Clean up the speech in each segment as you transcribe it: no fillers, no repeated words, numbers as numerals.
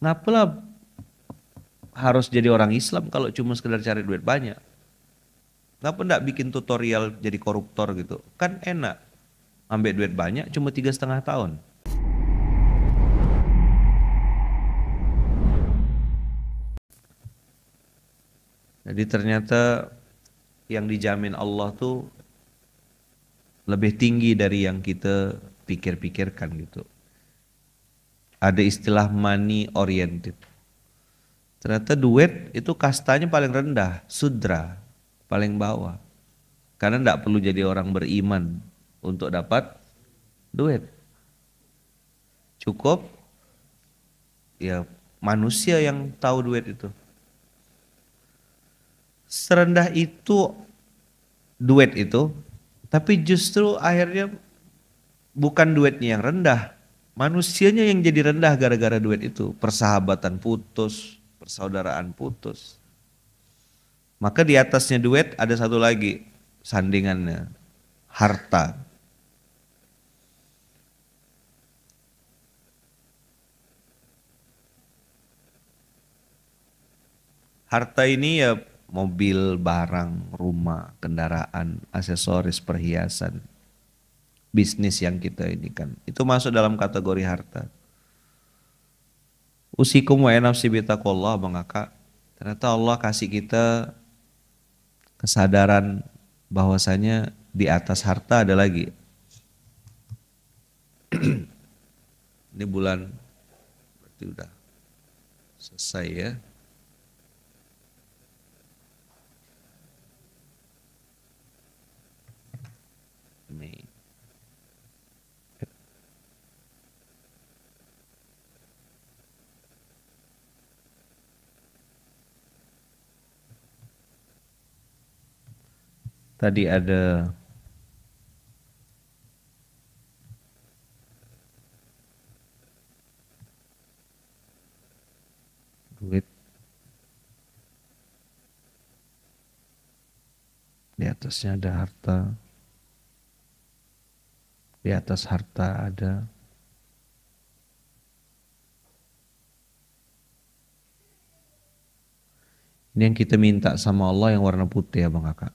Ngapalah harus jadi orang Islam kalau cuma sekedar cari duit banyak? Ngapa ndak bikin tutorial jadi koruptor gitu? Kan enak, ambil duit banyak cuma 3,5 tahun. Jadi ternyata yang dijamin Allah tuh lebih tinggi dari yang kita pikir-pikirkan gitu. Ada istilah money oriented. Ternyata duit itu kastanya paling rendah, sudra, paling bawah. Karena tidak perlu jadi orang beriman untuk dapat duit. Cukup ya manusia yang tahu duit itu. Serendah itu duit itu, tapi justru akhirnya bukan duitnya yang rendah, manusianya yang jadi rendah gara-gara duit itu. Persahabatan putus, persaudaraan putus. Maka di atasnya duit ada satu lagi sandingannya, harta. Harta ini ya mobil, barang, rumah, kendaraan, aksesoris, perhiasan, bisnis yang kita ini kan. Itu masuk dalam kategori harta. Usikum wa nafsi bitaqullah Bang Aka. Ternyata Allah kasih kita kesadaran bahwasanya di atas harta ada lagi. Ini bulan berarti udah selesai ya. Mei. Tadi ada duit, di atasnya ada harta, di atas harta ada ini yang kita minta sama Allah yang warna putih ya Bang Kakak.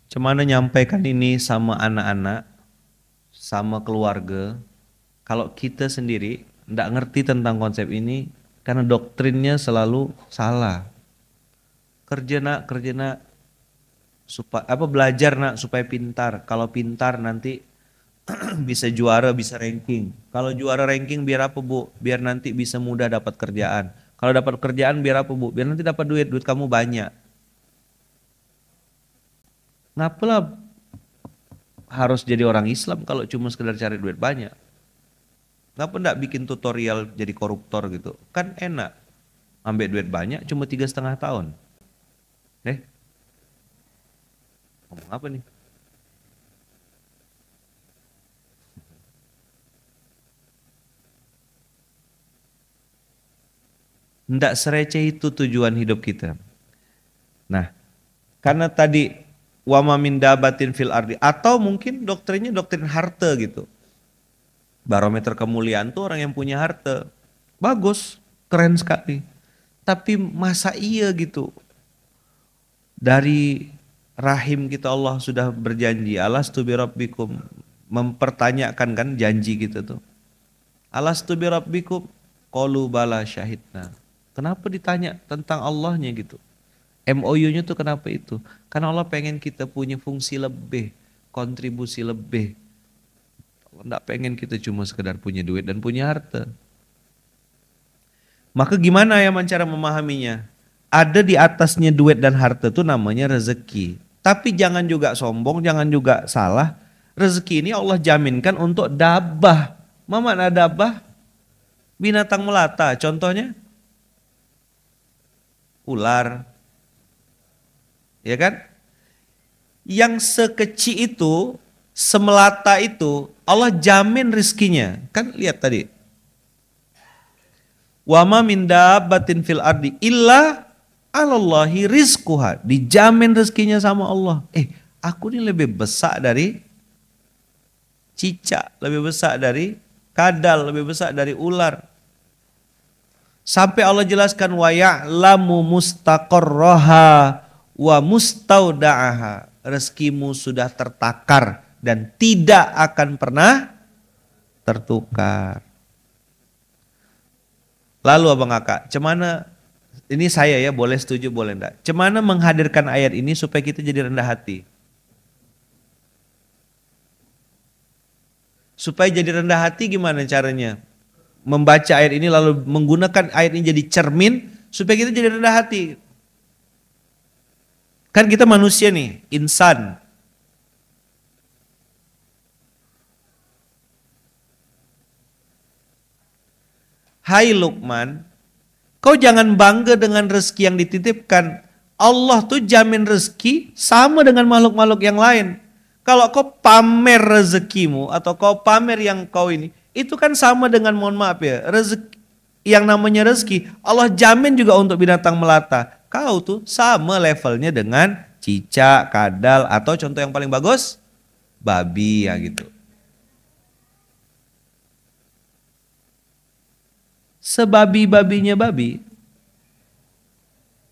Cemana nyampaikan ini sama anak-anak, sama keluarga. Kalau kita sendiri ndak ngerti tentang konsep ini, karena doktrinnya selalu salah. Kerja nak, supaya apa belajar nak supaya pintar. Kalau pintar nanti bisa juara, bisa ranking. Kalau juara ranking biar apa Bu? Biar nanti bisa mudah dapat kerjaan. Kalau dapat kerjaan biar apa Bu? Biar nanti dapat duit, duit kamu banyak. Ngapalah harus jadi orang Islam kalau cuma sekedar cari duit banyak? Ngapa ndak bikin tutorial jadi koruptor gitu? Kan enak, ambil duit banyak cuma 3,5 tahun. Ngomong apa nih? Ndak sereceh itu tujuan hidup kita. Nah, karena tadi wama min dabatin fil ardi, atau mungkin doktrinnya doktrin harta gitu. Barometer kemuliaan tuh orang yang punya harta. Bagus, keren sekali. Tapi masa iya gitu? Dari rahim kita Allah sudah berjanji, alastu birabbikum, mempertanyakan kan janji kita tuh. Alastu birabbikum, qalu bala syahidna. Kenapa ditanya tentang Allahnya gitu? MOU-nya tuh kenapa itu? Karena Allah pengen kita punya fungsi lebih, kontribusi lebih. Allah enggak pengen kita cuma sekedar punya duit dan punya harta. Maka gimana ya cara memahaminya? Ada di atasnya duit dan harta itu namanya rezeki. Tapi jangan juga sombong, jangan juga salah. Rezeki ini Allah jaminkan untuk dabah. Mana dabah? Binatang melata. Contohnya ular. Ya kan? Yang sekecil itu, semelata itu, Allah jamin rizkinya. Kan lihat tadi. Wa ma min dabbatin fil ardi illa Alallahi rizquha, dijamin rezekinya sama Allah. Aku ini lebih besar dari cicak, lebih besar dari kadal, lebih besar dari ular. Sampai Allah jelaskan wa ya'lamu mustaqarraha wa mustauda'aha. Rezekimu sudah tertakar dan tidak akan pernah tertukar. Lalu Abang Kakak, cemana ini saya ya, boleh setuju boleh enggak. Cemana menghadirkan ayat ini supaya kita jadi rendah hati? Supaya jadi rendah hati gimana caranya? Membaca ayat ini lalu menggunakan ayat ini jadi cermin supaya kita jadi rendah hati. Kan kita manusia nih, insan. Hai Lukman, kau jangan bangga dengan rezeki yang dititipkan. Allah tuh jamin rezeki sama dengan makhluk-makhluk yang lain. Kalau kau pamer rezekimu atau kau pamer yang kau ini, itu kan sama dengan, mohon maaf ya, rezeki yang namanya rezeki Allah jamin juga untuk binatang melata. Kau tuh sama levelnya dengan cicak, kadal, atau contoh yang paling bagus, babi ya gitu. Sebabi-babinya babi,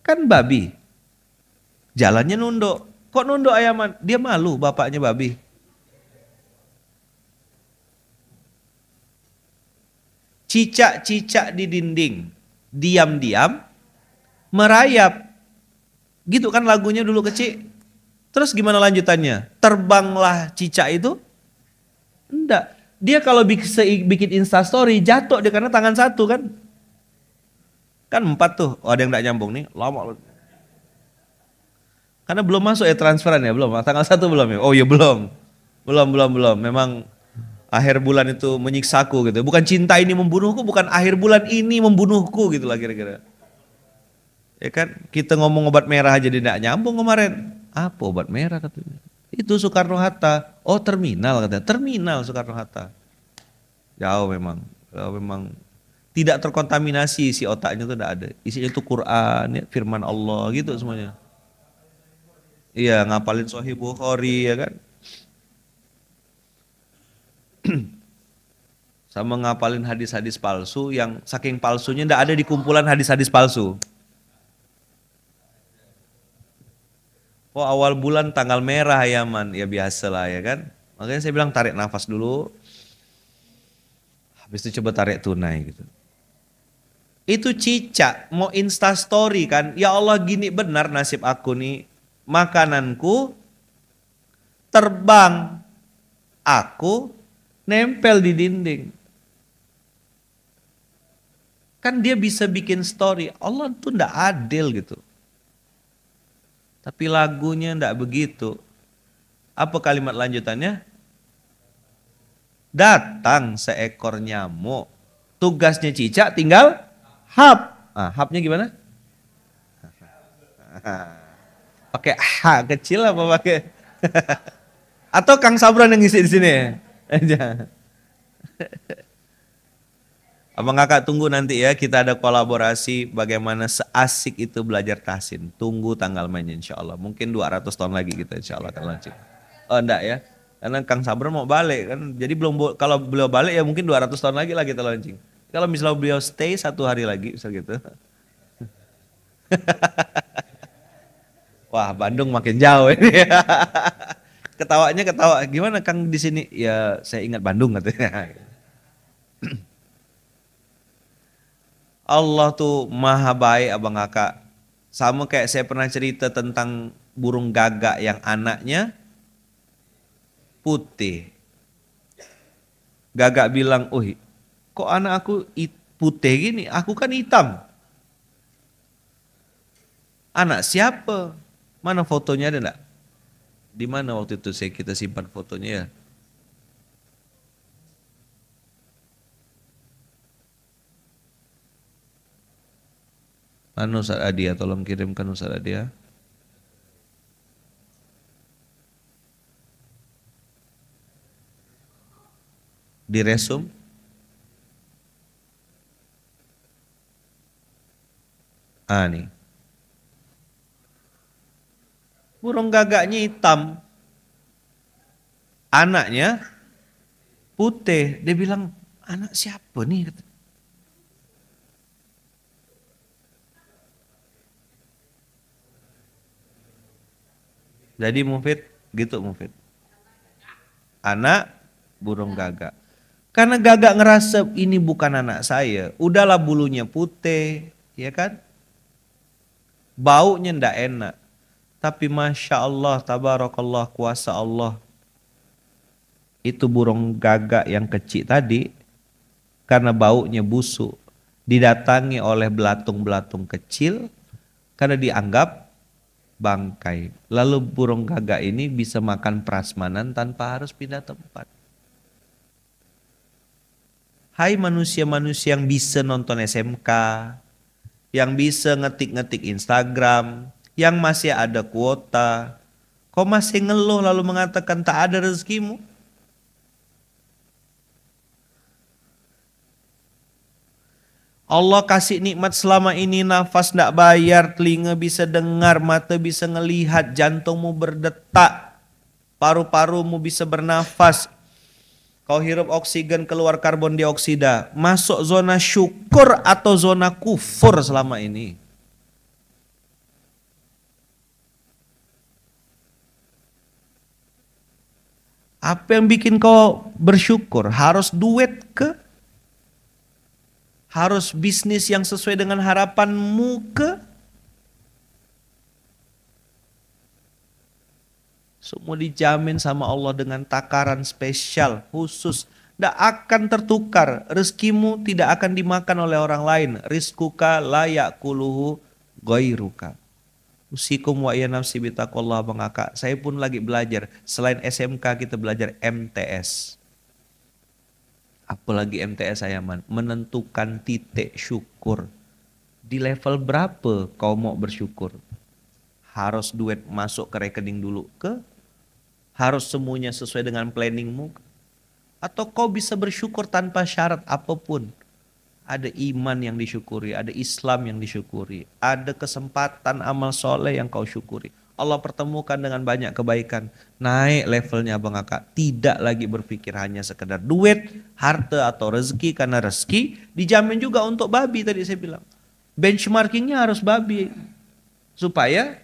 kan babi. Jalannya nunduk. Kok nunduk ayaman? Dia malu bapaknya babi. Cicak-cicak di dinding, diam-diam merayap. Gitu kan lagunya dulu kecil. Terus gimana lanjutannya? Terbanglah cicak itu? Enggak. Dia kalau bikin instastory jatuh dia karena tangan satu kan. Kan 4 tuh. Oh, ada yang enggak nyambung nih. Lama. Karena belum masuk ya transferan ya, belum. Tanggal 1 belum ya? Oh iya belum. Belum. Memang akhir bulan itu menyiksaku gitu. Bukan cinta ini membunuhku, bukan akhir bulan ini membunuhku gitu lah kira-kira. Ya kan, kita ngomong obat merah aja dia enggak nyambung kemarin. Apa obat merah katanya? Itu Soekarno-Hatta. Oh terminal katanya. Terminal Soekarno-Hatta. Jauh memang. Jauh memang. Tidak terkontaminasi si otaknya tuh enggak ada. Isinya tuh Quran, ya, firman Allah gitu semuanya. Iya ngapalin Sahih Bukhari ya kan. Sama ngapalin hadis-hadis palsu yang saking palsunya enggak ada di kumpulan hadis-hadis palsu. Oh awal bulan tanggal merah ya man, ya biasa lah ya kan. Makanya saya bilang tarik nafas dulu, habis itu coba tarik tunai gitu. Itu cicak mau insta story kan, ya Allah gini benar nasib aku nih, makananku terbang, aku nempel di dinding. Kan dia bisa bikin story, Allah tuh ndak adil gitu. Tapi lagunya ndak begitu. Apa kalimat lanjutannya? Datang seekor nyamuk. Tugasnya cicak tinggal hap. Hapnya gimana? Pakai H kecil apa pakai? Atau Kang Sabran yang ngisi di sini? Aja. Abang Kakak tunggu nanti ya, kita ada kolaborasi bagaimana seasik itu belajar tahsin. Tunggu tanggal mainnya insya Allah. Mungkin 200 tahun lagi kita insya Allah akan launching. Oh enggak ya, karena Kang Sabran mau balik kan. Jadi belum, kalau beliau balik ya mungkin 200 tahun lagi lah kita launching. Kalau misalnya beliau stay 1 hari lagi misal gitu. Wah Bandung makin jauh ini. Ketawanya ketawa, gimana Kang di sini? Ya saya ingat Bandung katanya. Allah tuh maha baik abang kakak. Sama kayak saya pernah cerita tentang burung gagak yang anaknya putih. Gagak bilang, oh kok anak aku putih gini? Aku kan hitam. Anak siapa? Mana fotonya ada enggak? Di mana waktu itu kita simpan fotonya ya? Mana Ustaz Adia? Tolong kirimkan Ustaz Adia. Di resum. Nih. Burung gagaknya hitam, anaknya putih. Dia bilang, anak siapa nih? Jadi Mufid, gitu Mufid. Anak burung gagak. Karena gagak ngerasa ini bukan anak saya. Udahlah bulunya putih, ya kan? Baunya ndak enak. Tapi Masya Allah, Tabarakallah, kuasa Allah. Itu burung gagak yang kecil tadi, karena baunya busuk, didatangi oleh belatung-belatung kecil, karena dianggap bangkai. Lalu burung gagak ini bisa makan prasmanan tanpa harus pindah tempat. Hai manusia-manusia yang bisa nonton SMK, yang bisa ngetik-ngetik Instagram, yang masih ada kuota, kau masih ngeluh lalu mengatakan tak ada rezekimu? Allah kasih nikmat selama ini, nafas ndak bayar, telinga bisa dengar, mata bisa ngelihat, jantungmu berdetak, paru-parumu bisa bernafas. Kau hirup oksigen, keluar karbon dioksida. Masuk zona syukur atau zona kufur selama ini? Apa yang bikin kau bersyukur? Harus duit ke? Harus bisnis yang sesuai dengan harapanmu ke? Semua dijamin sama Allah dengan takaran spesial, khusus. Tidak akan tertukar. Rezekimu tidak akan dimakan oleh orang lain. Rizkuka layak kuluhu goiruka. Usikum wa iya nafsi bitaqullah Bang Aka. Saya pun lagi belajar. Selain SMK kita belajar MTS. Apalagi MTS saya menentukan titik syukur. Di level berapa kau mau bersyukur? Harus duit masuk ke rekening dulu ke? Harus semuanya sesuai dengan planningmu? Atau kau bisa bersyukur tanpa syarat apapun? Ada iman yang disyukuri, ada Islam yang disyukuri, ada kesempatan amal soleh yang kau syukuri. Allah pertemukan dengan banyak kebaikan. Naik levelnya Bang Aka. Tidak lagi berpikir hanya sekedar duit, harta atau rezeki. Karena rezeki dijamin juga untuk babi tadi saya bilang. Benchmarkingnya harus babi. Supaya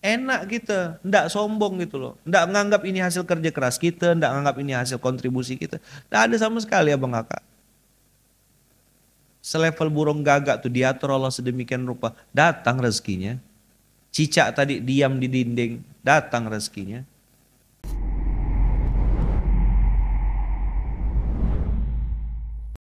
enak kita, ndak sombong gitu loh. Ndak menganggap ini hasil kerja keras kita, ndak menganggap ini hasil kontribusi kita. Ndak ada sama sekali ya Bang Kakak. Selevel burung gagak tuh diatur Allah sedemikian rupa, datang rezekinya. Cicak tadi diam di dinding, datang rezekinya.